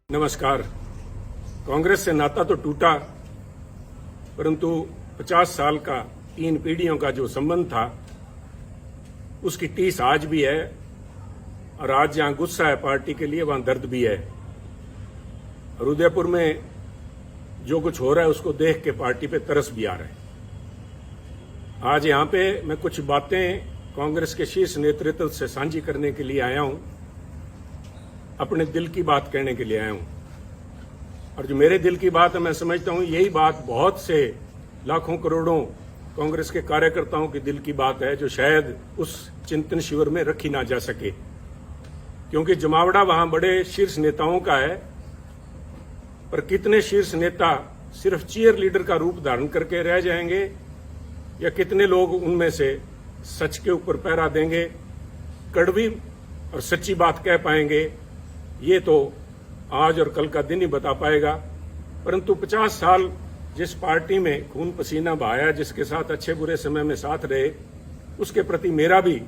नमस्कार। कांग्रेस से नाता तो टूटा, परंतु 50 साल का 3 पीढ़ियों का जो संबंध था उसकी टीस आज भी है। और आज जहां गुस्सा है पार्टी के लिए, वहां दर्द भी है। और उदयपुर में जो कुछ हो रहा है उसको देख के पार्टी पे तरस भी आ रहा है। आज यहां पे मैं कुछ बातें कांग्रेस के शीर्ष नेतृत्व से साझी करने के लिए आया हूं, अपने दिल की बात कहने के लिए आया हूं। और जो मेरे दिल की बात है, मैं समझता हूं यही बात बहुत से लाखों करोड़ों कांग्रेस के कार्यकर्ताओं की दिल की बात है, जो शायद उस चिंतन शिविर में रखी ना जा सके, क्योंकि जमावड़ा वहां बड़े शीर्ष नेताओं का है। पर कितने शीर्ष नेता सिर्फ चीयर लीडर का रूप धारण करके रह जाएंगे, या कितने लोग उनमें से सच के ऊपर पहरा देंगे, कड़वी और सच्ची बात कह पाएंगे, ये तो आज और कल का दिन ही बता पाएगा। परंतु 50 साल जिस पार्टी में खून पसीना बहाया, जिसके साथ अच्छे बुरे समय में साथ रहे, उसके प्रति मेरा भी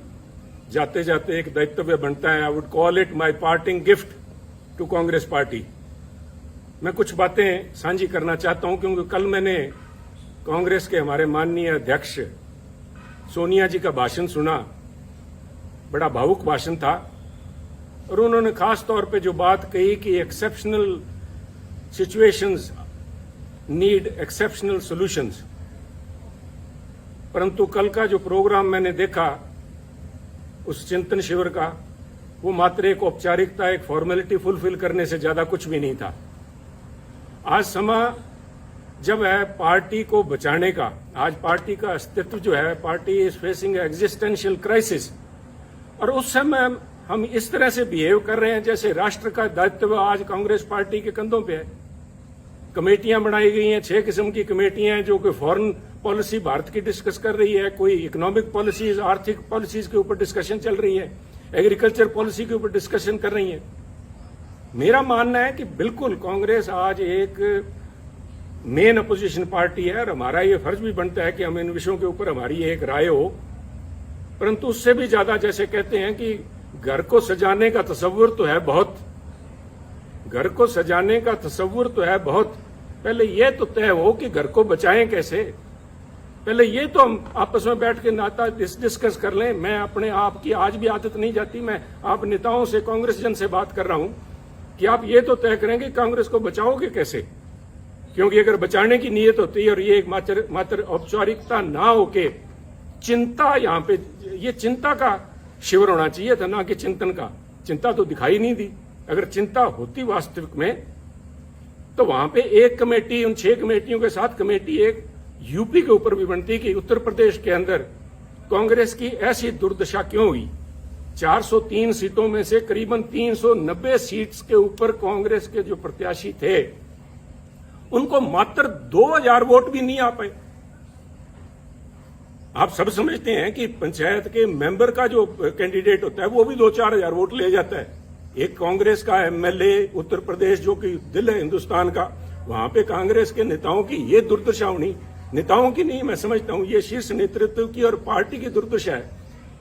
जाते जाते एक दायित्व बनता है। I would call it my parting gift to Congress party. मैं कुछ बातें साझी करना चाहता हूं, क्योंकि कल मैंने कांग्रेस के हमारे माननीय अध्यक्ष सोनिया जी का भाषण सुना। बड़ा भावुक भाषण था, और उन्होंने खास तौर पे जो बात कही कि exceptional situations need exceptional solutions. परंतु कल का जो प्रोग्राम मैंने देखा उस चिंतन शिविर का, वो मात्र एक औपचारिकता, एक फॉर्मेलिटी फुलफिल करने से ज्यादा कुछ भी नहीं था। आज समय जब है पार्टी को बचाने का, आज पार्टी का अस्तित्व जो है, party is facing existential crisis, और उस समय हम इस तरह से बिहेव कर रहे हैं जैसे राष्ट्र का दायित्व आज कांग्रेस पार्टी के कंधों पे है। कमेटियां बनाई गई हैं, 6 किस्म की कमेटियां हैं, जो कि फॉरेन पॉलिसी भारत की डिस्कस कर रही है, कोई इकोनॉमिक पॉलिसीज, आर्थिक पॉलिसीज के ऊपर डिस्कशन चल रही है, एग्रीकल्चर पॉलिसी के ऊपर डिस्कशन कर रही है। मेरा मानना है कि बिल्कुल कांग्रेस आज एक मेन अपोजिशन पार्टी है, और हमारा ये फर्ज भी बनता है कि हम इन विषयों के ऊपर हमारी एक राय हो। परंतु उससे भी ज्यादा, जैसे कहते हैं कि घर को सजाने का तसव्वुर तो है बहुत, घर को सजाने का तसव्वुर तो है बहुत, पहले यह तो तय हो कि घर को बचाएं कैसे। पहले ये तो हम आपस में बैठ के नाता डिस्कस कर लें। मैं अपने आप की आज भी आदत नहीं जाती, मैं आप नेताओं से, कांग्रेस जन से बात कर रहा हूं कि आप ये तो तय करेंगे कांग्रेस को बचाओगे कैसे। क्योंकि अगर बचाने की नीयत होती है और ये एक मात्र औपचारिकता ना होके चिंता, यहां पे ये चिंता का शिविर होना चाहिए था, ना कि चिंतन का। चिंता तो दिखाई नहीं दी। अगर चिंता होती वास्तविक में, तो वहां पे एक कमेटी, उन 6 कमेटियों के साथ कमेटी एक यूपी के ऊपर भी बनती कि उत्तर प्रदेश के अंदर कांग्रेस की ऐसी दुर्दशा क्यों हुई। 403 सीटों में से करीबन 390 सीट्स के ऊपर कांग्रेस के जो प्रत्याशी थे, उनको मात्र 2000 वोट भी नहीं आ पाए। आप सब समझते हैं कि पंचायत के मेंबर का जो कैंडिडेट होता है वो भी 2-4 हजार वोट ले जाता है। एक कांग्रेस का एमएलए उत्तर प्रदेश, जो कि दिल है हिंदुस्तान का, वहां पे कांग्रेस के नेताओं की ये दुर्दशा होनी, नेताओं की नहीं, मैं समझता हूं ये शीर्ष नेतृत्व की और पार्टी की दुर्दशा है।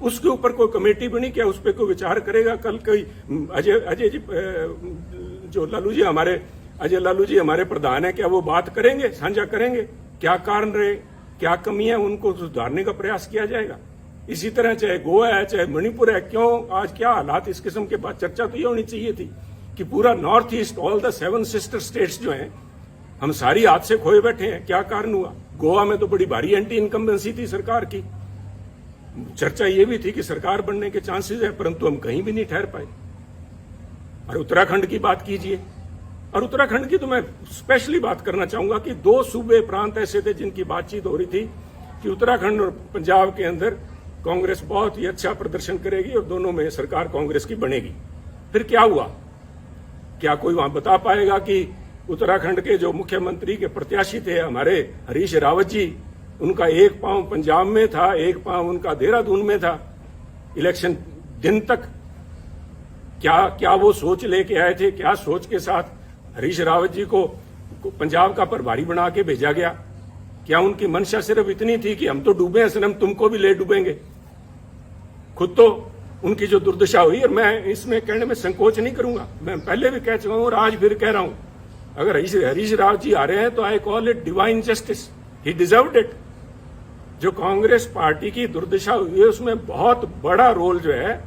उसके ऊपर कोई कमेटी बनी, क्या उस पर कोई विचार करेगा? कल कोई अजय जी, जो लालू जी हमारे, अजय लालू जी हमारे प्रधान है, क्या वो बात करेंगे, साझा करेंगे क्या कारण रहे, क्या कमियां, उनको सुधारने का प्रयास किया जाएगा। इसी तरह चाहे गोवा है, चाहे मणिपुर है, क्यों आज क्या हालात, इस किस्म के बाद चर्चा तो ये होनी चाहिए थी कि पूरा north east, all the 7 sister states जो हैं, हम सारी हाथ से खोए बैठे हैं। क्या कारण हुआ? गोवा में तो बड़ी भारी एंटी इनकम्बेंसी थी सरकार की। चर्चा ये भी थी कि सरकार बनने के चांसेस है, परंतु हम कहीं भी नहीं ठहर पाए। और उत्तराखंड की बात कीजिए, और उत्तराखंड की तो मैं स्पेशली बात करना चाहूंगा कि 2 सूबे प्रांत ऐसे थे जिनकी बातचीत हो रही थी कि उत्तराखंड और पंजाब के अंदर कांग्रेस बहुत ही अच्छा प्रदर्शन करेगी और दोनों में सरकार कांग्रेस की बनेगी। फिर क्या हुआ? क्या कोई वहां बता पाएगा कि उत्तराखंड के जो मुख्यमंत्री के प्रत्याशी थे हमारे हरीश रावत जी, उनका एक पांव पंजाब में था, एक पांव उनका देहरादून में था इलेक्शन दिन तक। क्या वो सोच लेके आए थे? क्या सोच के साथ हरीश रावत जी को पंजाब का प्रभारी बना के भेजा गया? क्या उनकी मंशा सिर्फ इतनी थी कि हम तो डूबे हैं सनम, तुमको भी ले डूबेंगे? खुद तो उनकी जो दुर्दशा हुई, और मैं इसमें कहने में संकोच नहीं करूंगा, मैं पहले भी कह चुका हूं और आज फिर कह रहा हूं, अगर हरीश राव जी आ रहे हैं तो I call it divine justice, he deserved it. जो कांग्रेस पार्टी की दुर्दशा हुई है उसमें बहुत बड़ा रोल जो है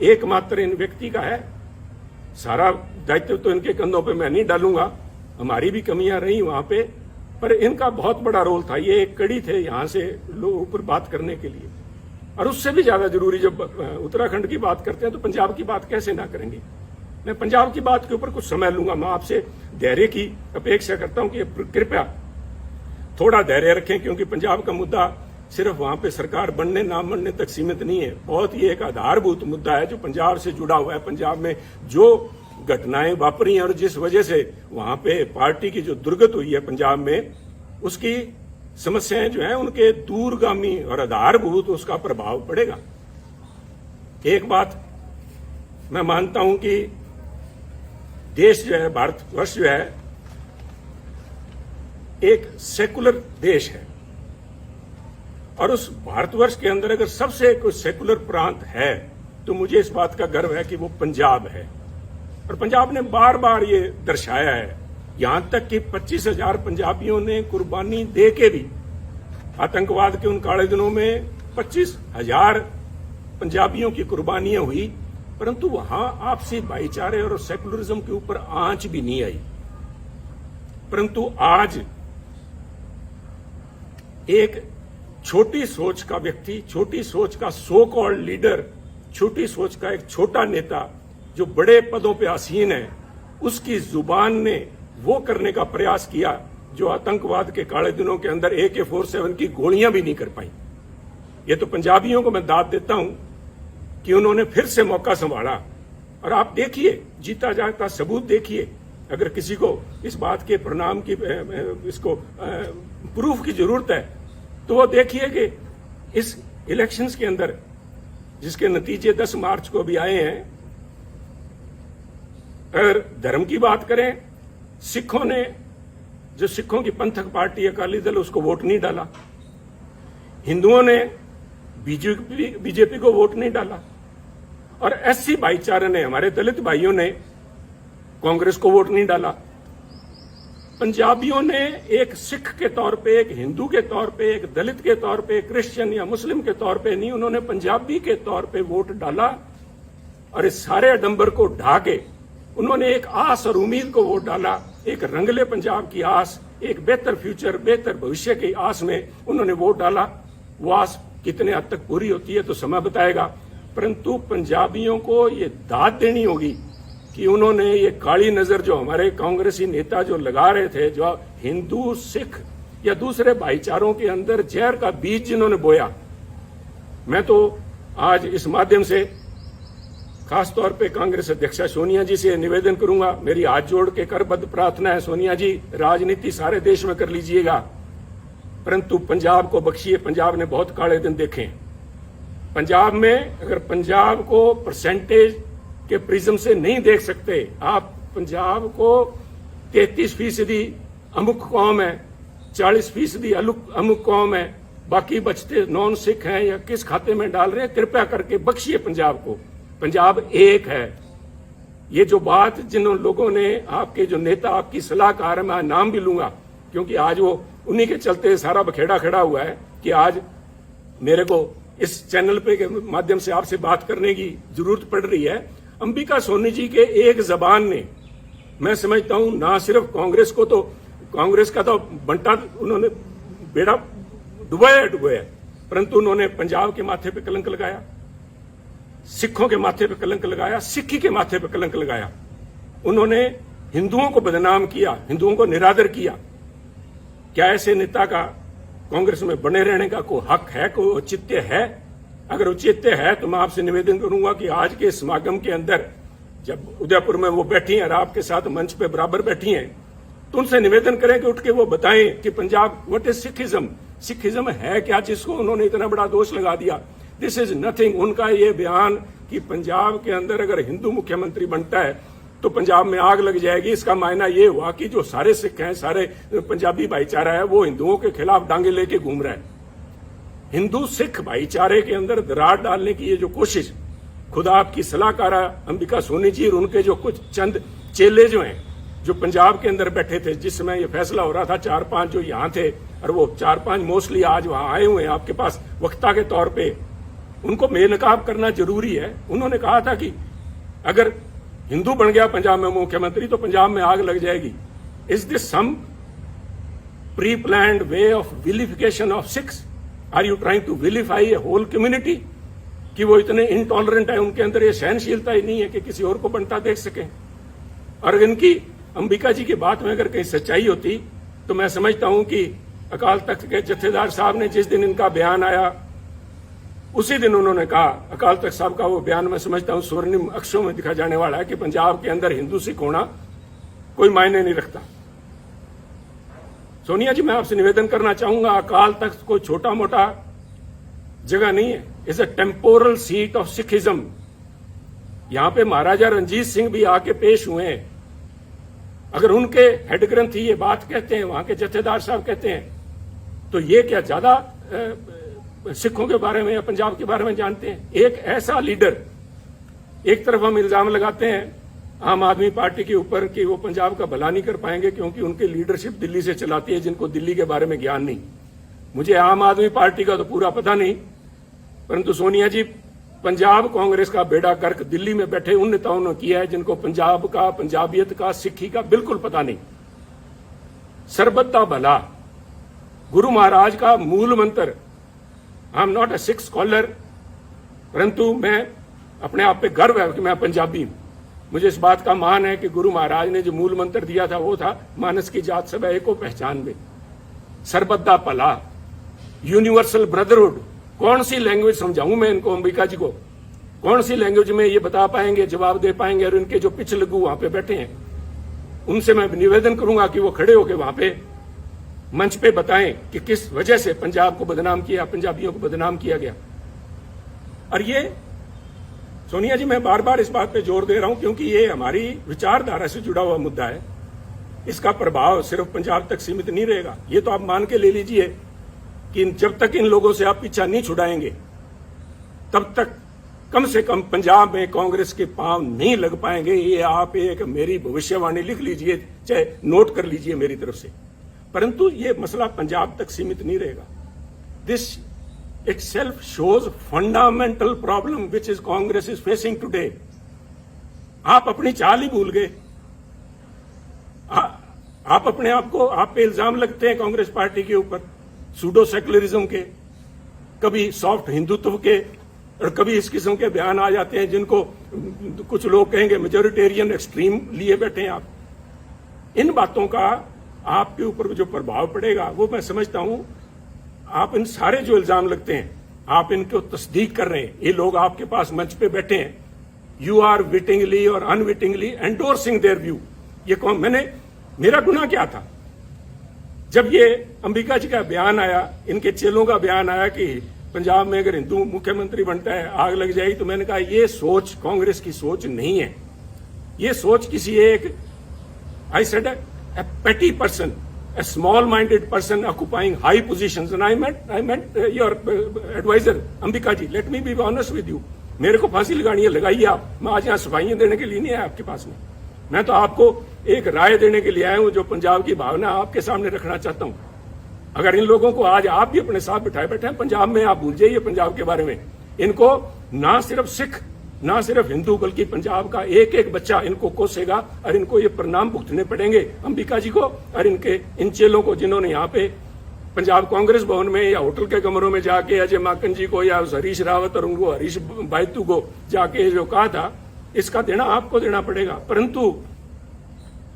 एकमात्र इन व्यक्ति का है। सारा दायित्व तो इनके कंधों पे मैं नहीं डालूंगा, हमारी भी कमियां रही वहां पे, पर इनका बहुत बड़ा रोल था। ये एक कड़ी थे यहां से लोगों ऊपर बात करने के लिए। और उससे भी ज्यादा जरूरी, जब उत्तराखंड की बात करते हैं तो पंजाब की बात कैसे ना करेंगे। मैं पंजाब की बात के ऊपर कुछ समय लूंगा, मैं आपसे धैर्य की अपेक्षा करता हूं कि कृपया थोड़ा धैर्य रखें, क्योंकि पंजाब का मुद्दा सिर्फ वहां पे सरकार बनने ना बनने तक सीमित नहीं है, बहुत ही एक आधारभूत मुद्दा है जो पंजाब से जुड़ा हुआ है। पंजाब में जो घटनाएं वापरी हैं और जिस वजह से वहां पे पार्टी की जो दुर्गत हुई है पंजाब में, उसकी समस्याएं जो हैं उनके दूरगामी और आधारभूत उसका प्रभाव पड़ेगा। एक बात मैं मानता हूं कि देश जो है, भारतवर्ष जो है, एक सेकुलर देश है, और उस भारतवर्ष के अंदर अगर सबसे कोई सेकुलर प्रांत है तो मुझे इस बात का गर्व है कि वो पंजाब है। और पंजाब ने बार बार ये दर्शाया है, यहां तक कि 25,000 पंजाबियों ने कुर्बानी दे के भी, आतंकवाद के उन काले दिनों में 25,000 पंजाबियों की कुर्बानियां हुई, परंतु वहां आपसी भाईचारे और सेकुलरिज्म के ऊपर आंच भी नहीं आई। परंतु आज एक छोटी सोच का व्यक्ति, छोटी सोच का सो कॉल्ड लीडर, छोटी सोच का एक छोटा नेता जो बड़े पदों पे आसीन है, उसकी जुबान ने वो करने का प्रयास किया जो आतंकवाद के काले दिनों के अंदर AK-47 की गोलियां भी नहीं कर पाई। ये तो पंजाबियों को मैं दाद देता हूं कि उन्होंने फिर से मौका संभाला। और आप देखिए, जीता जागता सबूत देखिए, अगर किसी को इस बात के परिणाम की, इसको प्रूफ की जरूरत है तो वो देखिए कि इस इलेक्शंस के अंदर जिसके नतीजे 10 मार्च को भी आए हैं, अगर धर्म की बात करें, सिखों ने, जो सिखों की पंथक पार्टी अकाली दल, उसको वोट नहीं डाला। हिंदुओं ने बीजेपी को वोट नहीं डाला, और SC भाईचारे ने, हमारे दलित भाइयों ने कांग्रेस को वोट नहीं डाला। पंजाबियों ने एक सिख के तौर पे, एक हिंदू के तौर पे, एक दलित के तौर पे, क्रिश्चियन या मुस्लिम के तौर पे नहीं, उन्होंने पंजाबी के तौर पे वोट डाला। और इस सारे आडंबर को ढा के उन्होंने एक आस और उम्मीद को वोट डाला, एक रंगले पंजाब की आस, एक बेहतर फ्यूचर, बेहतर भविष्य की आस में उन्होंने वोट डाला। वो आस कितने हद तक पूरी होती है तो समय बताएगा, परंतु पंजाबियों को ये दाद देनी होगी कि उन्होंने ये काली नजर जो हमारे कांग्रेसी नेता जो लगा रहे थे, जो हिंदू, सिख या दूसरे भाईचारों के अंदर जहर का बीज जिन्होंने बोया, मैं तो आज इस माध्यम से खासतौर पे कांग्रेस अध्यक्षा सोनिया जी से निवेदन करूंगा, मेरी हाथ जोड़ के करबद्ध प्रार्थना है, सोनिया जी, राजनीति सारे देश में कर लीजिएगा, परंतु पंजाब को बख्शिए। पंजाब ने बहुत काले दिन देखे हैं। पंजाब में अगर पंजाब को परसेंटेज के प्रिज्म से नहीं देख सकते आप, पंजाब को 33% अमुक कौम है, 40% अमुक कौम है, बाकी बचते नॉन सिख हैं या किस खाते में डाल रहे हैं, कृपया करके बख्शिए पंजाब को। पंजाब एक है। ये जो बात जिन लोगों ने, आपके जो नेता, आपकी सलाहकार है, मैं नाम भी लूंगा क्योंकि आज वो उन्हीं के चलते सारा बखेड़ा खड़ा हुआ है कि आज मेरे को इस चैनल पे के माध्यम से आपसे बात करने की जरूरत पड़ रही है। अंबिका सोनी जी के एक जबान ने, मैं समझता हूं, ना सिर्फ कांग्रेस को, तो कांग्रेस का तो बंटा उन्होंने बेड़ा डुबाया, परंतु उन्होंने पंजाब के माथे पे कलंक लगाया, सिखों के माथे पे कलंक लगाया, सिक्खी के माथे पे कलंक लगाया। उन्होंने हिंदुओं को बदनाम किया, हिंदुओं को निरादर किया। क्या ऐसे नेता का कांग्रेस में बने रहने का कोई हक है, कोई औचित्य है? अगर औचित्य है तो मैं आपसे निवेदन करूंगा कि आज के समागम के अंदर, जब उदयपुर में वो बैठी हैं और आपके साथ मंच पे बराबर बैठी हैं, तो उनसे निवेदन करें कि उठ के वो बताएं कि Punjab, what is Sikhism, Sikhism है क्या, जिसको उन्होंने इतना बड़ा दोष लगा दिया। This is nothing. उनका ये बयान कि पंजाब के अंदर अगर हिंदू मुख्यमंत्री बनता है तो पंजाब में आग लग जाएगी, इसका मायना ये हुआ कि जो सारे सिख हैं, सारे पंजाबी भाईचारा है, वो हिंदुओं के खिलाफ डांगे लेके घूम रहा है। हिंदू सिख भाईचारे के अंदर दरार डालने की ये जो कोशिश, खुद आपकी सलाहकारा अंबिका सोनी जी और उनके जो कुछ चंद चेले जो हैं, जो पंजाब के अंदर बैठे थे जिस समय ये फैसला हो रहा था, 4-5 जो यहाँ थे, और वो 4-5 मोस्टली आज वहां आए हुए हैं आपके पास वक्ता के तौर पे, उनको बेनकाब करना जरूरी है। उन्होंने कहा था कि अगर हिंदू बन गया पंजाब में मुख्यमंत्री तो पंजाब में आग लग जाएगी। Is this some pre planned way of vilification of Sikhs? Are you trying to vilify a whole community? कि वो इतने इनटॉलरेंट है, उनके अंदर ये सहनशीलता ही नहीं है कि किसी और को बनता देख सकें। और इनकी अंबिका जी की बात में अगर कहीं सच्चाई होती तो मैं समझता हूं कि अकाल तख्त के जत्थेदार साहब ने जिस दिन इनका बयान आया उसी दिन उन्होंने कहा, अकाल तख्त साहब का वो बयान मैं समझता हूं स्वर्णिम अक्षरों में दिखा जाने वाला है कि पंजाब के अंदर हिंदू सिख होना कोई मायने नहीं रखता। सोनिया जी, मैं आपसे निवेदन करना चाहूंगा, अकाल तख्त कोई छोटा मोटा जगह नहीं है, is a temporal seat of Sikhism. यहां पे महाराजा रंजीत सिंह भी आके पेश हुए हैं। अगर उनके हेड ग्रंथी ये बात कहते हैं, वहां के जत्थेदार साहब कहते हैं, तो ये क्या ज्यादा सिखों के बारे में या पंजाब के बारे में जानते हैं? एक ऐसा लीडर, एक तरफ हम इल्जाम लगाते हैं आम आदमी पार्टी के ऊपर कि वो पंजाब का भला नहीं कर पाएंगे क्योंकि उनकी लीडरशिप दिल्ली से चलाती है, जिनको दिल्ली के बारे में ज्ञान नहीं। मुझे आम आदमी पार्टी का तो पूरा पता नहीं, परंतु सोनिया जी, पंजाब कांग्रेस का बेड़ा गर्क दिल्ली में बैठे उन नेताओं ने किया है जिनको पंजाब का, पंजाबियत का, सिक्खी का बिल्कुल पता नहीं। सरबत दा भला गुरु महाराज का मूल मंत्र। I am not a Sikh scholar, परंतु मैं अपने आप पे गर्व है कि मैं पंजाबी हूं। मुझे इस बात का मान है कि गुरु महाराज ने जो मूल मंत्र दिया था वो था, मानस की जात सब एको पहचान में, सरबत दा भला, यूनिवर्सल ब्रदरहुड। कौन सी लैंग्वेज समझाऊं मैं इनको, अंबिका जी को? कौन सी लैंग्वेज में ये बता पाएंगे, जवाब दे पाएंगे? और इनके जो पिछलगू वहां पे बैठे हैं उनसे मैं निवेदन करूंगा कि वो खड़े होकर वहां पे मंच पे बताएं कि किस वजह से पंजाब को बदनाम किया, पंजाबियों को बदनाम किया गया। और ये सोनिया जी, मैं बार बार इस बात पे जोर दे रहा हूं क्योंकि ये हमारी विचारधारा से जुड़ा हुआ मुद्दा है। इसका प्रभाव सिर्फ पंजाब तक सीमित नहीं रहेगा। ये तो आप मान के ले लीजिए कि जब तक इन लोगों से आप पीछा नहीं छुड़ाएंगे तब तक कम से कम पंजाब में कांग्रेस के पांव नहीं लग पाएंगे। ये आप एक मेरी भविष्यवाणी लिख लीजिए, चाहे नोट कर लीजिए मेरी तरफ से। परंतु ये मसला पंजाब तक सीमित नहीं रहेगा। This itself shows fundamental problem which is Congress is facing today. आप अपनी चाल ही भूल गए। आप अपने आप को, आप पे इल्जाम लगते हैं कांग्रेस पार्टी के ऊपर सूडो सेकुलरिज्म के, कभी सॉफ्ट हिंदुत्व के, और कभी इस किस्म के बयान आ जाते हैं जिनको कुछ लोग कहेंगे मेजोरिटेरियन एक्सट्रीम लिए बैठे हैं आप। इन बातों का आपके ऊपर जो प्रभाव पड़ेगा वो मैं समझता हूं। आप इन सारे जो इल्जाम लगते हैं आप इनको तस्दीक कर रहे हैं। ये लोग आपके पास मंच पे बैठे हैं, यू आर विटिंगली और अनविटिंगली एंडोर्सिंग देयर व्यू। ये कौन, मेरा गुनाह क्या था? जब ये अंबिका जी का बयान आया, इनके चेलों का बयान आया कि पंजाब में अगर हिंदू मुख्यमंत्री बनता है आग लग जाएगी, तो मैंने कहा ये सोच कांग्रेस की सोच नहीं है। ये सोच किसी एक, I said, a petty person, a small-minded person occupying high positions, and I meant your advisor, Ambika ji. Let me be honest with you. मेरे को फांसी लगानी है, लगाइए आप। मैं आज यहाँ सफाइयां देने के लिए नहीं आया आपके पास में। मैं तो आपको एक राय देने के लिए आया हूँ जो पंजाब की भावना आपके सामने रखना चाहता हूँ। अगर इन लोगों को आज आप भी अपने साथ बिठाए बैठे हैं पंजाब में, आप भूल जाइए पंजाब के बारे में। इनको ना सिर्फ सिख, ना सिर्फ हिंदू, बल्कि पंजाब का एक एक बच्चा इनको कोसेगा और इनको ये परिणाम भुगतने पड़ेंगे, अंबिका जी को और इनके इन चेलों को, जिन्होंने यहाँ पे पंजाब कांग्रेस भवन में या होटल के कमरों में जाके अजय माकन जी को या हरीश रावत और उनको हरीश बायतू को जाके जो कहा था, इसका देना आपको देना पड़ेगा। परंतु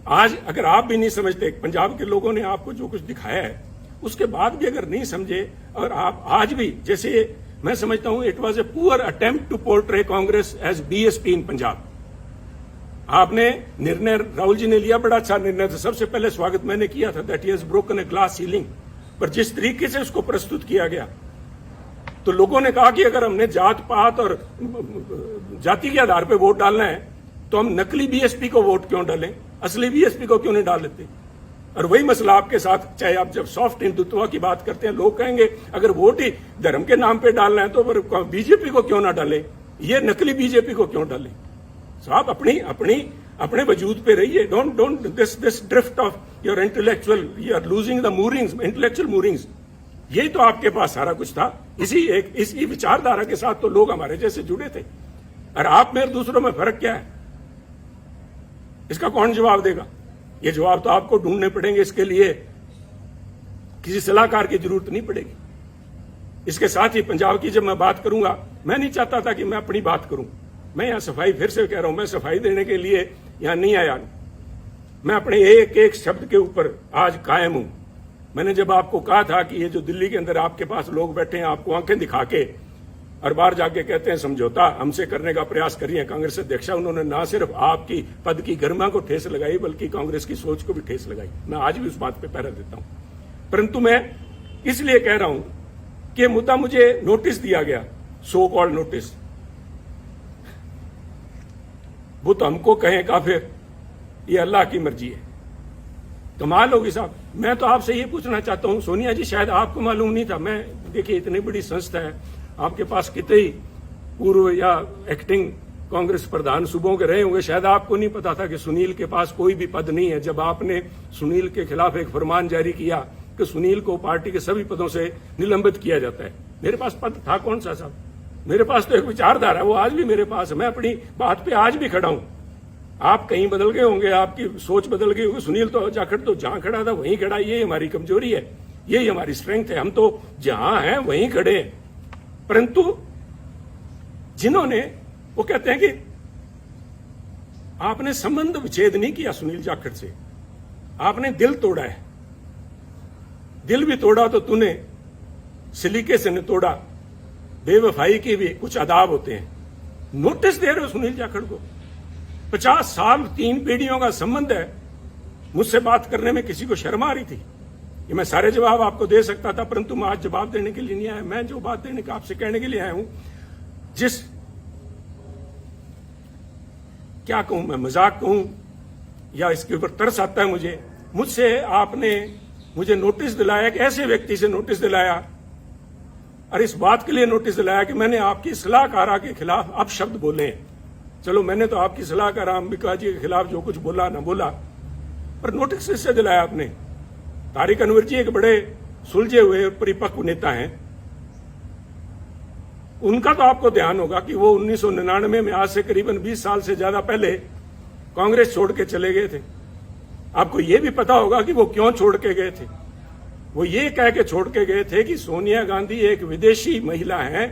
आज अगर आप भी नहीं समझते, पंजाब के लोगों ने आपको जो कुछ दिखाया है उसके बाद भी अगर नहीं समझे, और आप आज भी, जैसे मैं समझता हूं it was a poor attempt to portray Congress as BSP in Punjab. आपने निर्णय, राहुल जी ने लिया, बड़ा अच्छा निर्णय था, सबसे पहले स्वागत मैंने किया था, that he has broken a glass ceiling. पर जिस तरीके से उसको प्रस्तुत किया गया, तो लोगों ने कहा कि अगर हमने जात पात और जाति के आधार पर वोट डालना है तो हम नकली बीएसपी को वोट क्यों डालें, असली बीएसपी को क्यों नहीं डाल लेते? और वही मसला आपके साथ, चाहे आप जब सॉफ्ट हिंदुत्व की बात करते हैं, लोग कहेंगे अगर वोट ही धर्म के नाम पे डालना है तो फिर बीजेपी को क्यों ना डाले। ये नकली बीजेपी को क्यों डालें? साहब अपने वजूद पे रहिए। Don't this drift of your intellectual, you are losing the moorings, intellectual moorings. यही तो आपके पास सारा कुछ था। इसी विचारधारा के साथ तो लोग हमारे जैसे जुड़े थे। और आप में दूसरों में फर्क क्या है? इसका कौन जवाब देगा? ये जवाब तो आपको ढूंढने पड़ेंगे। इसके लिए किसी सलाहकार की जरूरत नहीं पड़ेगी। इसके साथ ही पंजाब की जब मैं बात करूंगा, मैं नहीं चाहता था कि मैं अपनी बात करूं। मैं यहां सफाई, फिर से कह रहा हूं, मैं सफाई देने के लिए यहां नहीं आया। मैं अपने एक एक शब्द के ऊपर आज कायम हूं। मैंने जब आपको कहा था कि ये जो दिल्ली के अंदर आपके पास लोग बैठे हैं, आपको आंखें दिखा के और बाहर जाके कहते हैं समझौता हमसे करने का प्रयास कर रही है कांग्रेस अध्यक्षा, उन्होंने ना सिर्फ आपकी पद की गरिमा को ठेस लगाई बल्कि कांग्रेस की सोच को भी ठेस लगाई। मैं आज भी उस बात पे पहरा देता हूं। परंतु मैं इसलिए कह रहा हूं कि मुद्दा मुझे नोटिस दिया गया, सो कॉल्ड नोटिस, वो तो हमको कहें काफिर, ये अल्लाह की मर्जी है। कमाल होगी साहब। मैं तो आपसे ये पूछना चाहता हूं, सोनिया जी शायद आपको मालूम नहीं था, मैं देखिए इतनी बड़ी संस्था है, आपके पास कितने ही पूर्व या एक्टिंग कांग्रेस प्रधान सूबों के रहे होंगे, शायद आपको नहीं पता था कि सुनील के पास कोई भी पद नहीं है। जब आपने सुनील के खिलाफ एक फरमान जारी किया कि सुनील को पार्टी के सभी पदों से निलंबित किया जाता है, मेरे पास पद था कौन सा साहब? मेरे पास तो एक विचारधारा है, वो आज भी मेरे पास है। मैं अपनी बात पे आज भी खड़ा हूं। आप कहीं बदल गए होंगे, आपकी सोच बदल गई होगी। सुनील तो जाखड़ तो जहां खड़ा था वहीं खड़ा। ये हमारी कमजोरी है, यही हमारी स्ट्रेंथ है। हम तो जहां हैं वहीं खड़े हैं। परंतु जिन्होंने, वो कहते हैं कि आपने संबंध विच्छेद नहीं किया सुनील जाखड़ से, आपने दिल तोड़ा है। दिल भी तोड़ा तो तूने सलीके से न तोड़ा, बेवफाई के भी कुछ आदाब होते हैं। नोटिस दे रहे हो सुनील जाखड़ को? 50 साल 3 पीढ़ियों का संबंध है। मुझसे बात करने में किसी को शर्म आ रही थी? ये मैं सारे जवाब आपको दे सकता था, परंतु मैं आज जवाब देने के लिए नहीं आया। मैं जो बात देने का आपसे कहने के लिए आया हूं, क्या कहूं मैं, मजाक कहूं या इसके ऊपर तरस आता है मुझे। मुझसे आपने मुझे नोटिस दिलाया, कि ऐसे व्यक्ति से नोटिस दिलाया, और इस बात के लिए नोटिस दिलाया कि मैंने आपकी सलाहकारा के खिलाफ अपशब्द बोले हैं। चलो, मैंने तो आपकी सलाहकार अंबिका जी के खिलाफ जो कुछ बोला ना बोला, पर नोटिस इससे दिलाया आपने। तारिक अनवर जी एक बड़े सुलझे हुए परिपक्व नेता हैं। उनका तो आपको ध्यान होगा कि वो 1999 में, आज से करीबन 20 साल से ज्यादा पहले, कांग्रेस छोड़ के चले गए थे। आपको ये भी पता होगा कि वो क्यों छोड़ के गए थे। वो ये कह के छोड़ के गए थे कि सोनिया गांधी एक विदेशी महिला है,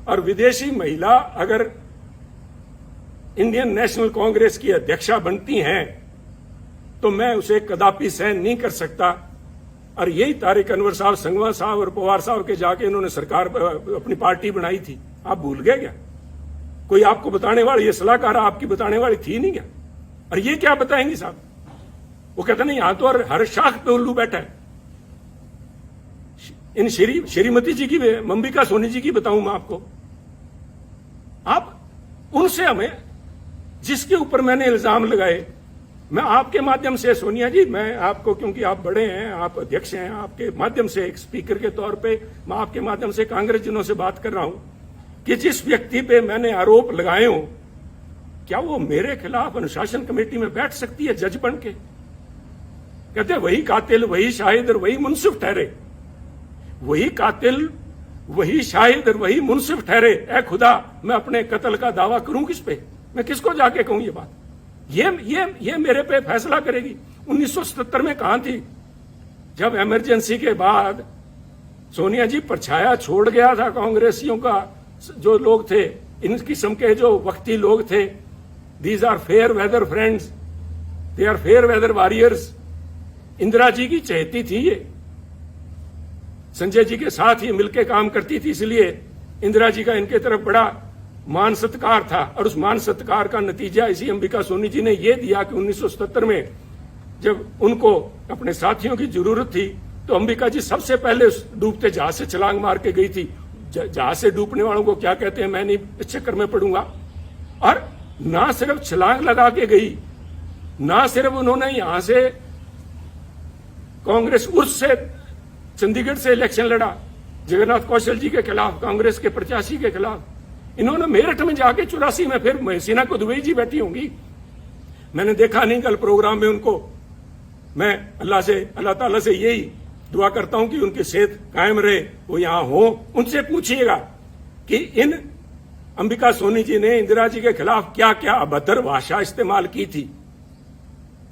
और विदेशी महिला अगर इंडियन नेशनल कांग्रेस की अध्यक्षा बनती हैं तो मैं उसे कदापि सहन नहीं कर सकता। और यही तारिक अनवर साहब, संगवा साहब और पवार साहब के जाके इन्होंने सरकार अपनी पार्टी बनाई थी। आप भूल गए क्या? कोई आपको बताने वाली, ये सलाहकार आपकी बताने वाली थी नहीं क्या? और ये क्या बताएंगी साहब? वो कहते नहीं, यहां तो हर शाख पे उल्लू बैठा है। इन श्रीमती जी की, अंबिका सोनी जी की बताऊं मैं आपको। आप उनसे, हमें जिसके ऊपर मैंने इल्जाम लगाए, मैं आपके माध्यम से, सोनिया जी, मैं आपको, क्योंकि आप बड़े हैं, आप अध्यक्ष हैं, आपके माध्यम से एक स्पीकर के तौर पे मैं आपके माध्यम से कांग्रेस जनों से बात कर रहा हूं कि जिस व्यक्ति पे मैंने आरोप लगाए हो, क्या वो मेरे खिलाफ अनुशासन कमेटी में बैठ सकती है जज बन के? कहते वही कातिल, वही शाहिद और वही मुंसिफ ठहरे। वही कातिल, वही शाहिद और वही मुंसिफ ठहरे। ए खुदा, मैं अपने कत्ल का दावा करूं किस पे? मैं किसको जाके कहूं ये बात? ये मेरे पे फैसला करेगी? 1977 में कहां थी जब इमरजेंसी के बाद सोनिया जी परछाया छोड़ गया था कांग्रेसियों का? जो लोग थे, इन किस्म के जो वक्ती लोग थे, these are fair weather friends, they are fair weather warriors. Indira ji की चहेती थी ये, संजय जी के साथ ही मिलकर काम करती थी, इसलिए इंदिरा जी का इनके तरफ बड़ा मान सत्कार था। और उस मान सत्कार का नतीजा इसी अंबिका सोनी जी ने यह दिया कि 1977 में जब उनको अपने साथियों की जरूरत थी तो अंबिका जी सबसे पहले उस डूबते जहाज से छलांग मार के गई थी। जहाज से डूबने वालों को क्या कहते हैं मैं नहीं इस चक्कर में पड़ूंगा। और ना सिर्फ छलांग लगा के गई, ना सिर्फ उन्होंने यहां से कांग्रेस उर्स से चंडीगढ़ से इलेक्शन लड़ा जगन्नाथ कौशल जी के खिलाफ, कांग्रेस के प्रत्याशी के खिलाफ। इन्होंने मेरठ में जाके 84 में फिर महसीना को दुबई जी बैठी होंगी, मैंने देखा नहीं कल प्रोग्राम में उनको। मैं अल्लाह ताला से यही दुआ करता हूं कि उनकी सेहत कायम रहे, वो यहां हो। उनसे पूछिएगा कि इन अंबिका सोनी जी ने इंदिरा जी के खिलाफ क्या क्या अभद्र भाषा इस्तेमाल की थी।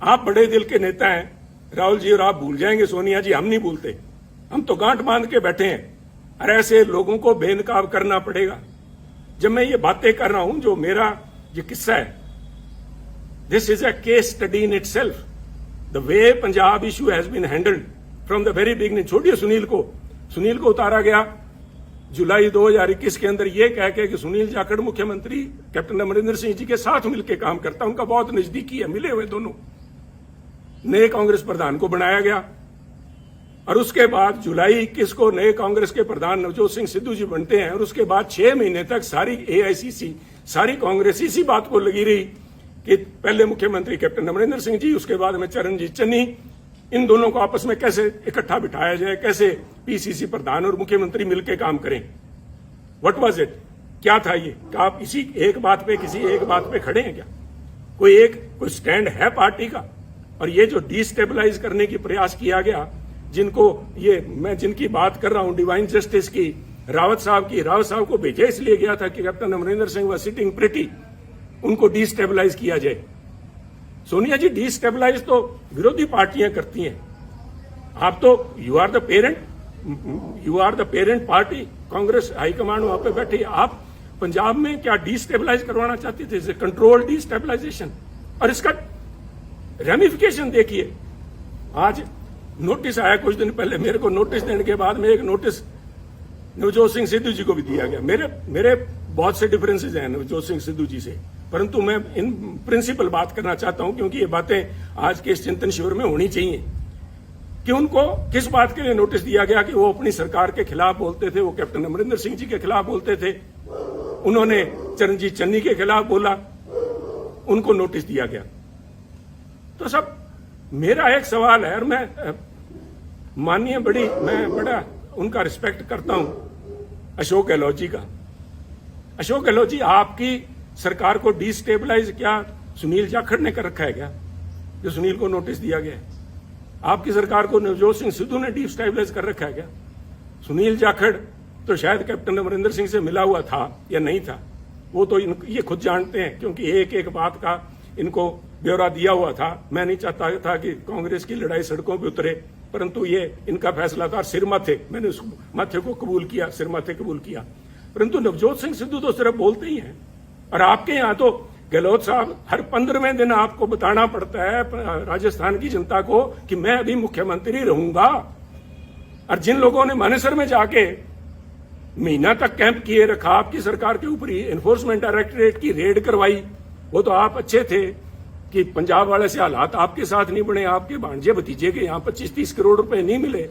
आप बड़े दिल के नेता हैं राहुल जी, और आप भूल जाएंगे सोनिया जी, हम नहीं भूलते, हम तो गांठ बांध के बैठे हैं। और ऐसे लोगों को बेनकाब करना पड़ेगा। जब मैं ये बातें कर रहा हूं, जो मेरा ये किस्सा है, this is a case study in itself, the way Punjab issue has been handled from the very beginning. छोड़िए सुनील को उतारा गया जुलाई 2021 के अंदर ये कह के कि सुनील जाखड़ मुख्यमंत्री कैप्टन अमरिंदर सिंह जी के साथ मिलकर काम करता, उनका बहुत नजदीकी है, मिले हुए दोनों। नए कांग्रेस प्रधान को बनाया गया और उसके बाद जुलाई 21 को नए कांग्रेस के प्रधान नवजोत सिंह सिद्धू जी बनते हैं। और उसके बाद 6 महीने तक सारी एआईसीसी, सारी कांग्रेस इसी बात को लगी रही कि पहले मुख्यमंत्री कैप्टन अमरिंदर सिंह जी, उसके बाद में चरणजीत चन्नी, इन दोनों को आपस में कैसे इकट्ठा बिठाया जाए, कैसे पीसीसी प्रधान और मुख्यमंत्री मिलकर काम करें। व्हाट वाज इट, क्या था ये? क्या आप इसी एक बात पे, किसी एक बात पे खड़े हैं क्या? कोई स्टैंड है पार्टी का? और ये जो डिस्टेबलाइज करने की प्रयास किया गया, मैं जिनकी बात कर रहा हूं, डिवाइन जस्टिस की, रावत साहब को भेजा इसलिए गया था कि कैप्टन अमरिंदर सिंह व सिटिंग प्रिटी, उनको डिस्टेबलाइज किया जाए। सोनिया जी, डिस्टेबलाइज तो विरोधी पार्टियां करती हैं, आप तो you are the parent party, Congress high command वहां पे बैठी। आप पंजाब में क्या डिस्टेबलाइज करवाना चाहते थे? Control destabilisation. और इसका रेमिफिकेशन देखिए, आज नोटिस आया कुछ दिन पहले, मेरे को नोटिस देने के बाद में एक नोटिस नवजोत सिंह सिद्धू जी को भी दिया गया। मेरे बहुत से डिफरेंसेस हैं नवजोत सिंह सिद्धू जी से, परंतु मैं इन प्रिंसिपल बात करना चाहता हूं, क्योंकि ये बातें आज के इस चिंतन शिविर में होनी चाहिए कि उनको किस बात के लिए नोटिस दिया गया कि वो अपनी सरकार के खिलाफ बोलते थे, वो कैप्टन अमरिंदर सिंह जी के खिलाफ बोलते थे, उन्होंने चरणजीत चन्नी के खिलाफ बोला, उनको नोटिस दिया गया। तो सब मेरा एक सवाल है, और मैं बड़ा उनका रिस्पेक्ट करता हूं, अशोक गहलोत जी का। अशोक गहलोत जी, आपकी सरकार को डिस्टेबलाइज क्या सुनील जाखड़ ने कर रखा है क्या, जो सुनील को नोटिस दिया गया है? आपकी सरकार को नवजोत सिंह सिद्धू ने डिस्टेबलाइज कर रखा है क्या? सुनील जाखड़ तो शायद कैप्टन अमरिंदर सिंह से मिला हुआ था या नहीं था, वो तो ये खुद जानते हैं, क्योंकि एक एक बात का इनको ब्यौरा दिया हुआ था। मैं नहीं चाहता था कि कांग्रेस की लड़ाई सड़कों पर उतरे, परंतु ये इनका फैसला था। सिर माथे, मैंने उस माथे को कबूल किया, सिर माथे कबूल किया। परंतु नवजोत सिंह सिद्धू तो सिर्फ बोलते ही हैं, और आपके यहां तो गहलोत साहब हर 15वें दिन आपको बताना पड़ता है राजस्थान की जनता को कि मैं अभी मुख्यमंत्री रहूंगा। और जिन लोगों ने मानेसर में जाके महीना तक कैंप किए रखा, आपकी सरकार के ऊपर ही एनफोर्समेंट डायरेक्टरेट की रेड करवाई, वो तो आप अच्छे थे कि पंजाब वाले से हालात आपके साथ नहीं बने, आपके भांजे भतीजे के यहां 25-30 करोड़ रुपए नहीं मिले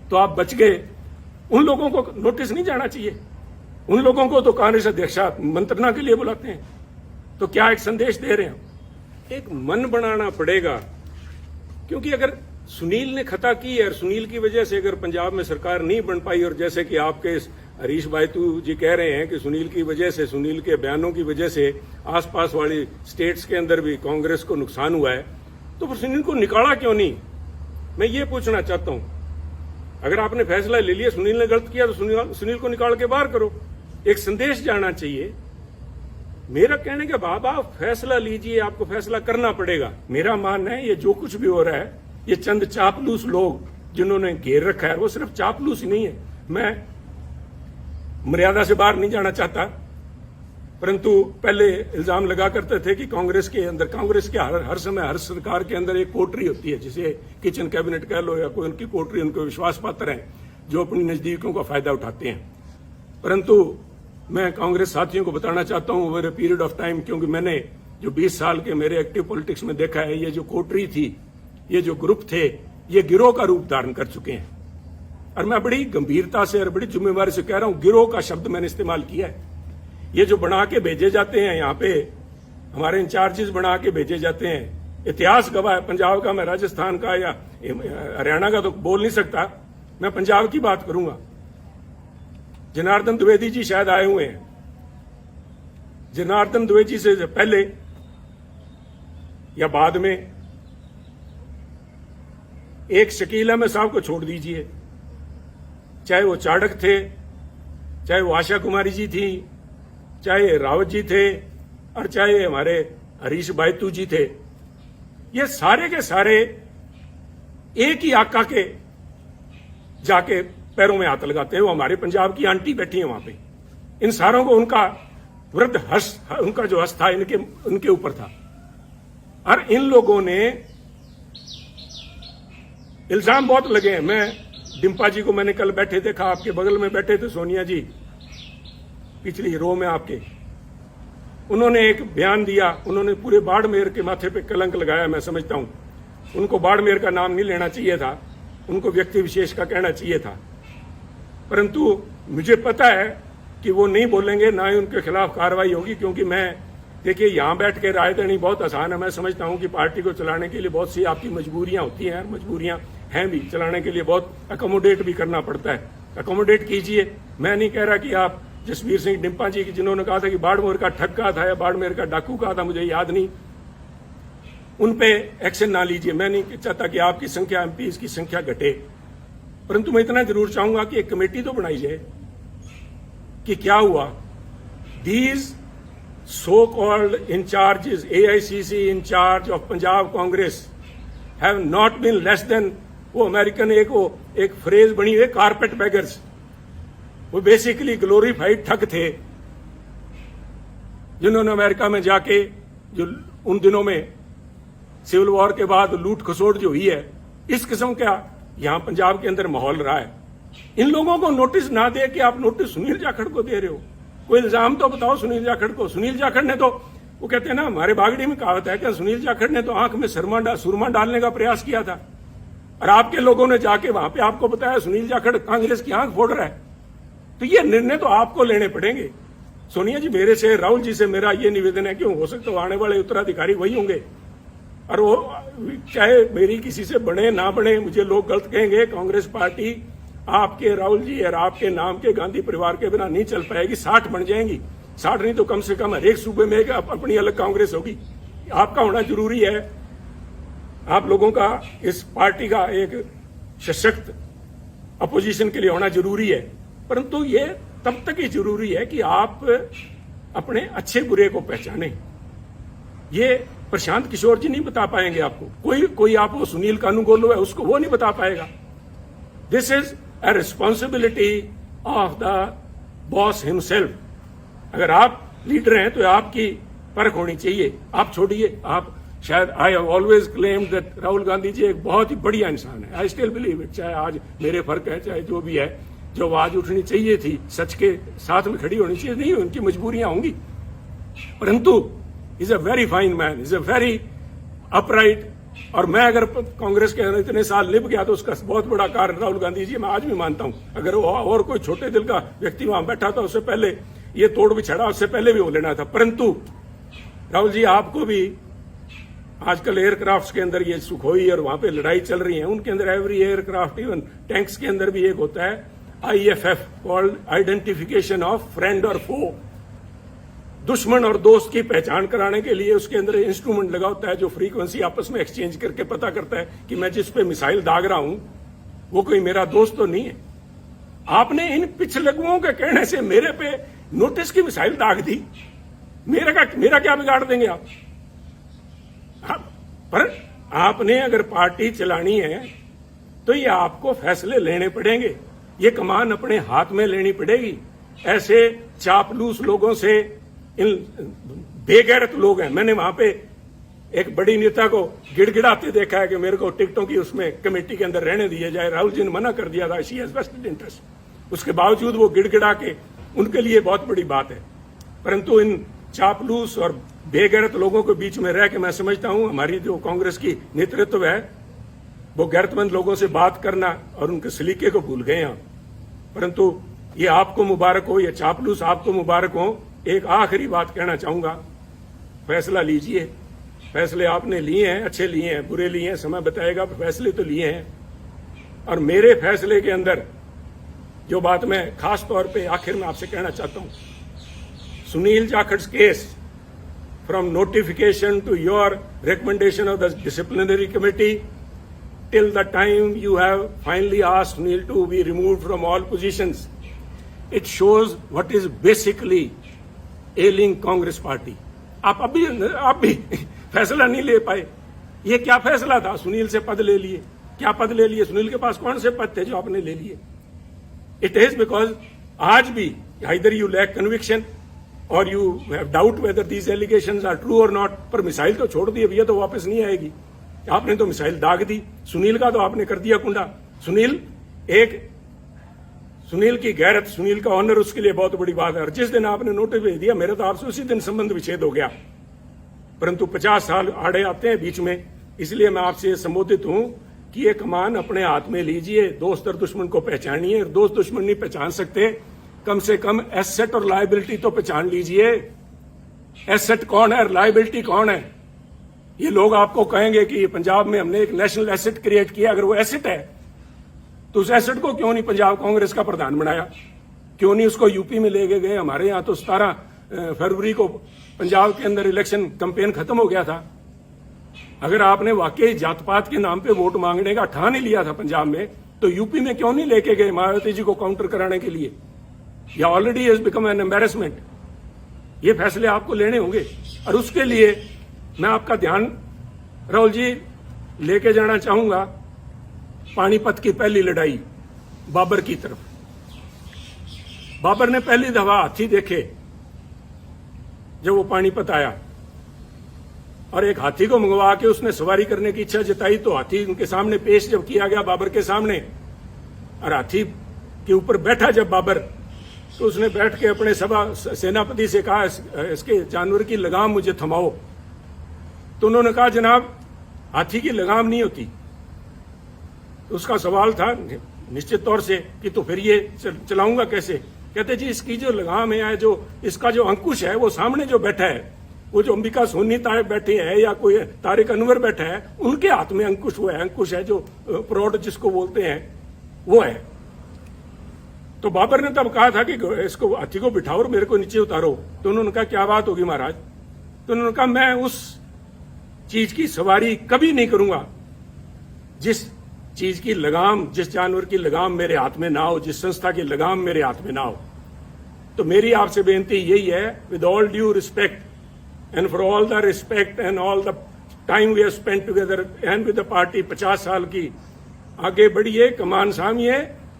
तो आप बच गए। उन लोगों को नोटिस नहीं जाना चाहिए? उन लोगों को तो कांग्रेस अध्यक्ष मंत्रणा के लिए बुलाते हैं। तो क्या एक संदेश दे रहे हैं? एक मन बनाना पड़ेगा, क्योंकि अगर सुनील ने खता की है और सुनील की वजह से अगर पंजाब में सरकार नहीं बन पाई, और जैसे कि आपके हरीश बायतू जी कह रहे हैं कि सुनील की वजह से, सुनील के बयानों की वजह से आसपास वाली स्टेट्स के अंदर भी कांग्रेस को नुकसान हुआ है, तो फिर सुनील को निकाला क्यों नहीं? मैं ये पूछना चाहता हूं। अगर आपने फैसला ले लिया, सुनील ने गलत किया, तो सुनील को निकाल के बाहर करो। एक संदेश जाना चाहिए। मेरा कहने के बाद आप फैसला लीजिए, आपको फैसला करना पड़ेगा। मेरा मानना है ये जो कुछ भी हो रहा है, ये चंद चापलूस लोग जिन्होंने घेर रखा है, वो सिर्फ चापलूस ही नहीं है। मैं मर्यादा से बाहर नहीं जाना चाहता, परंतु पहले इल्जाम लगा करते थे कि कांग्रेस के हर समय हर सरकार के अंदर एक कोटरी होती है, जिसे किचन कैबिनेट कह लो या कोई उनकी कोटरी, उनको विश्वास पात्र हैं जो अपनी नजदीकियों का फायदा उठाते हैं। परंतु मैं कांग्रेस साथियों को बताना चाहता हूं over a period of time, क्योंकि मैंने जो 20 साल के मेरे एक्टिव पॉलिटिक्स में देखा है, ये जो कोटरी थी, ये जो ग्रुप थे, ये गिरोह का रूप धारण कर चुके हैं। और मैं बड़ी गंभीरता से और बड़ी जिम्मेवारी से कह रहा हूं, गिरोह का शब्द मैंने इस्तेमाल किया है। ये जो बना के भेजे जाते हैं यहाँ पे, हमारे इंचार्जेस बना के भेजे जाते हैं, इतिहास गवाह है पंजाब का, मैं राजस्थान का या हरियाणा का तो बोल नहीं सकता, मैं पंजाब की बात करूंगा। जनार्दन द्विवेदी जी शायद आए हुए हैं, जनार्दन द्विवेदी से पहले या बाद में एक शकील अहमद साहब को छोड़ दीजिए, चाहे वो चाणक्य थे, चाहे वो आशा कुमारी जी थी, चाहे रावत जी थे, और चाहे हमारे हरीश बायतू जी थे, ये सारे के सारे एक ही आका के जाके पैरों में हाथ लगाते हैं। वो हमारे पंजाब की आंटी बैठी है वहां पे, इन सारों को उनका वृद्ध उनका जो हस था इनके ऊपर था। और इन लोगों ने इल्जाम बहुत लगे हैं। मैं डिम्पा जी को मैंने कल बैठे देखा, आपके बगल में बैठे थे सोनिया जी, पिछली रो में आपके, उन्होंने एक बयान दिया, उन्होंने पूरे बाड़मेर के माथे पे कलंक लगाया। मैं समझता हूं उनको बाड़मेर का नाम नहीं लेना चाहिए था, उनको व्यक्ति विशेष का कहना चाहिए था, परंतु मुझे पता है कि वो नहीं बोलेंगे, ना ही उनके खिलाफ कार्रवाई होगी। क्योंकि मैं देखिए यहां बैठ के राय देनी बहुत आसान है। मैं समझता हूं कि पार्टी को चलाने के लिए बहुत सी आपकी मजबूरियां होती हैं, मजबूरियां हैं भी, चलाने के लिए बहुत अकोमोडेट भी करना पड़ता है। अकोमोडेट कीजिए। मैं नहीं कह रहा कि आप जसवीर सिंह डिम्पा जी की, जिन्होंने कहा था कि बाड़मेर का ठग कहा था या बाड़मेर का डाकू कहा था, मुझे याद नहीं, उन पे एक्शन ना लीजिए। मैं नहीं चाहता कि आपकी संख्या, एमपीज की संख्या घटे, परंतु मैं इतना जरूर चाहूंगा कि एक कमेटी तो बनाई जाए कि क्या हुआ। These so called incharges, AICC incharge of Punjab Congress have not been less than, वो अमेरिकन एक फ्रेज बनी है, कारपेट बैगर्स। वो बेसिकली ग्लोरीफाइड ठग थे, जिन्होंने अमेरिका में जाके, जो उन दिनों में सिविल वॉर के बाद लूट खसोट जो हुई है, इस किस्म का यहां पंजाब के अंदर माहौल रहा है। इन लोगों को नोटिस ना दे के आप नोटिस सुनील जाखड़ को दे रहे हो। कोई इल्जाम तो बताओ सुनील जाखड़ को। सुनील जाखड़ ने तो, वो कहते हैं ना, हमारे बागड़ी में कहावत है कि सुनील जाखड़ ने तो आंख में सुरमा डालने का प्रयास किया था, और आपके लोगों ने जाके वहां पे आपको बताया सुनील जाखड़ कांग्रेस की आंख फोड़ रहा है। तो ये निर्णय तो आपको लेने पड़ेंगे। सोनिया जी मेरे से, राहुल जी से मेरा ये निवेदन है कि हो सकता है आने वाले उत्तराधिकारी वही होंगे, और वो चाहे मेरी किसी से बने ना बने, मुझे लोग गलत कहेंगे, कांग्रेस पार्टी आपके, राहुल जी और आपके नाम के गांधी परिवार के बिना नहीं चल पाएगी। 60 बन जाएंगी, 60 नहीं तो कम से कम हर एक सूबे में अपनी अलग कांग्रेस होगी। आपका होना जरूरी है, आप लोगों का इस पार्टी का एक सशक्त अपोजिशन के लिए होना जरूरी है। परंतु ये तब तक ही जरूरी है कि आप अपने अच्छे बुरे को पहचानें। ये प्रशांत किशोर जी नहीं बता पाएंगे आपको, कोई आप वो सुनील कानूनगोलो है उसको वो नहीं बता पाएगा। This is a responsibility of the boss himself. अगर आप लीडर हैं तो आपकी परख होनी चाहिए। आप छोड़िए, आप शायद, I have always claimed that Rahul Gandhi ji एक बहुत ही बढ़िया इंसान है। I still believe it. चाहे आज मेरे फर्क है, चाहे जो भी है, जो आवाज उठनी चाहिए थी, सच के साथ में खड़ी होनी चाहिए, नहीं उनकी मजबूरियां होंगी, परंतु is a very fine man, is a very upright. और मैं अगर कांग्रेस के अंदर इतने साल लिप गया तो उसका बहुत बड़ा कारण राहुल गांधी जी, मैं आज भी मानता हूं। अगर वो और कोई छोटे दिल का व्यक्ति वहां बैठा था, उससे पहले ये तोड़ बिछड़ा, उससे पहले भी हो लेना था। परंतु राहुल जी, आपको भी आजकल एयरक्राफ्ट के अंदर ये सुखोई और वहां पे लड़ाई चल रही है, उनके अंदर एवरी एयरक्राफ्ट, इवन टैंक्स के अंदर भी एक होता है IFF, called identification of friend और फो। दुश्मन और दोस्त की पहचान कराने के लिए उसके अंदर इंस्ट्रूमेंट लगा होता है, जो फ्रीक्वेंसी आपस में एक्सचेंज करके पता करता है कि मैं जिस पे मिसाइल दाग रहा हूं वो कोई मेरा दोस्त तो नहीं है। आपने इन पिछलगुओं के कहने से मेरे पे नोटिस की मिसाइल दाग दी। मेरा क्या बिगाड़ देंगे आप? पर आपने अगर पार्टी चलानी है तो ये आपको फैसले लेने पड़ेंगे, ये कमान अपने हाथ में लेनी पड़ेगी। ऐसे चापलूस लोगों से, इन बेगैरत लोग हैं। मैंने वहां पे एक बड़ी नेता को गिड़गिड़ाते देखा है कि मेरे को टिकटों की उसमें कमेटी के अंदर रहने दिया जाए। राहुल जी ने मना कर दिया था, शी हैज वेस्टेड इंटरेस्ट। उसके बावजूद वो गिड़गिड़ा के, उनके लिए बहुत बड़ी बात है। परंतु इन चापलूस और बेगैरत लोगों के बीच में रह के मैं समझता हूं हमारी जो कांग्रेस की नेतृत्व है वो गैरतमंद लोगों से बात करना और उनके सलीके को भूल गए हैं। परंतु ये आपको मुबारक हो, ये चापलूस आपको मुबारक हो। एक आखिरी बात कहना चाहूंगा, फैसला लीजिए। फैसले आपने लिए हैं, अच्छे लिए हैं, बुरे लिए हैं, समय बताएगा, फैसले तो लिए हैं। और मेरे फैसले के अंदर जो बात मैं खास तौर पे आखिर में आपसे कहना चाहता हूं, Sunil Jakhat's case, from notification to your recommendation of the disciplinary committee till the time you have finally asked Sunil to be removed from all positions, it shows what is basically ailing Congress party. आप भी फैसला नहीं ले पाए। ये क्या फैसला था? सुनील से पद ले लिए। क्या पद ले लिए? सुनील के पास कौन से पद थे जो आपने ले लिए? It is because आज भी either you lack conviction or you have doubt whether these allegations are true or not. पर मिसाइल तो छोड़ दी, अब ये तो वापस नहीं आएगी। आपने तो मिसाइल दाग दी। सुनील का तो आपने कर दिया कुंडा। सुनील की गैरत, सुनील का ऑनर उसके लिए बहुत बड़ी बात है। और जिस दिन आपने नोटिस भेज दिया, मेरे तो आपसे उसी दिन संबंध विच्छेद हो गया। परंतु 50 साल आड़े आते हैं बीच में, इसलिए मैं आपसे संबोधित हूं कि ये कमान अपने हाथ में लीजिए, दोस्त और दुश्मन को पहचानिए। दोस्त दुश्मन नहीं पहचान सकते, कम से कम एसेट और लायबिलिटी तो पहचान लीजिए। एसेट कौन है और लायबिलिटी कौन है? ये लोग आपको कहेंगे कि पंजाब में हमने एक नेशनल एसेट क्रिएट किया। अगर वो एसेट है तो उस एसेट को क्यों नहीं पंजाब कांग्रेस का प्रधान बनाया? क्यों नहीं उसको यूपी में ले गए? हमारे यहाँ तो 17 फरवरी को पंजाब के अंदर इलेक्शन कैंपेन खत्म हो गया था। अगर आपने वाकई जात पात के नाम पे वोट मांगने का ठान ही लिया था पंजाब में, तो यूपी में क्यों नहीं लेके गए मायावती जी को काउंटर कराने के लिए? या already has become an embarrassment. ये फैसले आपको लेने होंगे और उसके लिए मैं आपका ध्यान, राहुल जी, लेके जाना चाहूंगा पानीपत की पहली लड़ाई बाबर की तरफ। बाबर ने पहली दफा हाथी देखे जब वो पानीपत आया, और एक हाथी को मंगवा के उसने सवारी करने की इच्छा जताई। तो हाथी उनके सामने पेश जब किया गया बाबर के सामने, और हाथी के ऊपर बैठा जब बाबर, तो उसने बैठ के अपने सेनापति से कहा, इसके जानवर की लगाम मुझे थमाओ। तो उन्होंने कहा, जनाब हाथी की लगाम नहीं होती। तो उसका सवाल था निश्चित तौर से कि तो फिर ये चलाऊंगा कैसे? कहते जी इसकी जो लगाम है, जो इसका जो अंकुश है, वो सामने जो बैठा है, वो जो अंबिका सोनी तायब बैठे है या कोई तारिक अनवर बैठा है, उनके हाथ में अंकुश वो है। अंकुश है जो प्रौढ़ जिसको बोलते हैं, वो है। तो बाबर ने तब कहा था कि इसको हाथी को बिठाओ और मेरे को नीचे उतारो। तो उन्होंने कहा क्या बात होगी महाराज? तो उन्होंने कहा मैं उस चीज की सवारी कभी नहीं करूंगा जिस चीज की लगाम, जिस जानवर की लगाम मेरे हाथ में ना हो, जिस संस्था की लगाम मेरे हाथ में ना हो। तो मेरी आपसे बेनती यही है, with all due respect and for all the respect and all the time we have spent together and with the party, 50 साल की, आगे बढ़िए, कमान सामिए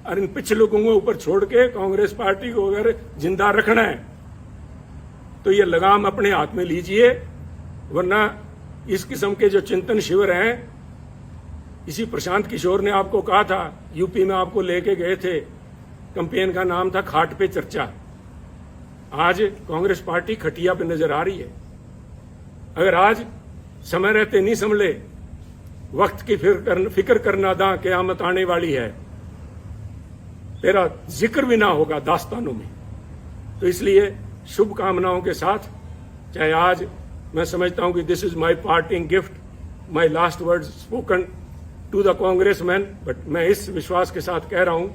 और इन पिछले को ऊपर छोड़ के कांग्रेस पार्टी को अगर जिंदा रखना है तो ये लगाम अपने हाथ में लीजिए। वरना इस किस्म के जो चिंतन शिविर हैं, इसी प्रशांत किशोर ने आपको कहा था, यूपी में आपको लेके गए थे, कैंपेन का नाम था खाट पे चर्चा। आज कांग्रेस पार्टी खटिया पे नजर आ रही है। अगर आज समय रहते नहीं संभले, वक्त की फिक्र करना दा क़यामत आने वाली है, तेरा जिक्र भी ना होगा दास्तानों में। तो इसलिए शुभकामनाओं के साथ, चाहे आज मैं समझता हूं कि this is my parting gift, my last word spoken to the congressman, but मैं इस विश्वास के साथ कह रहा हूं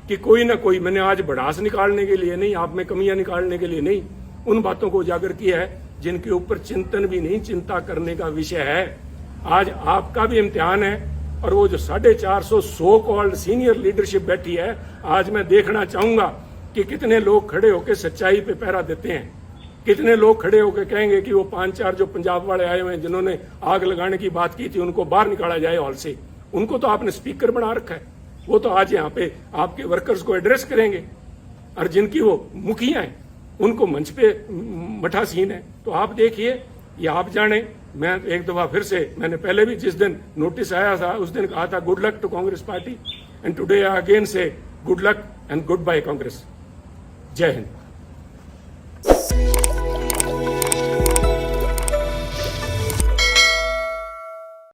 कि कोई ना कोई, मैंने आज भड़ास निकालने के लिए नहीं, आप में कमियां निकालने के लिए नहीं, उन बातों को उजागर किया है जिनके ऊपर चिंतन भी नहीं, चिंता करने का विषय है। आज आपका भी इम्तिहान है, और वो जो 450 सो कॉल्ड सीनियर लीडरशिप बैठी है, आज मैं देखना चाहूंगा कि कितने लोग खड़े होकर सच्चाई पे पहरा देते हैं, कितने लोग खड़े होकर कहेंगे कि वो 5-4 जो पंजाब वाले आए हुए हैं जिन्होंने आग लगाने की बात की थी, उनको बाहर निकाला जाए हॉल से। उनको तो आपने स्पीकर बना रखा है, वो तो आज यहाँ पे आपके वर्कर्स को एड्रेस करेंगे, और जिनकी वो मुखिया हैं उनको मंच पे मठासीन है। तो आप देखिए, ये आप जाने। मैं एक दफा फिर से, मैंने पहले भी जिस दिन नोटिस आया था उस दिन कहा था good luck to Congress party, and today I again say good luck and goodbye Congress. जय हिंद।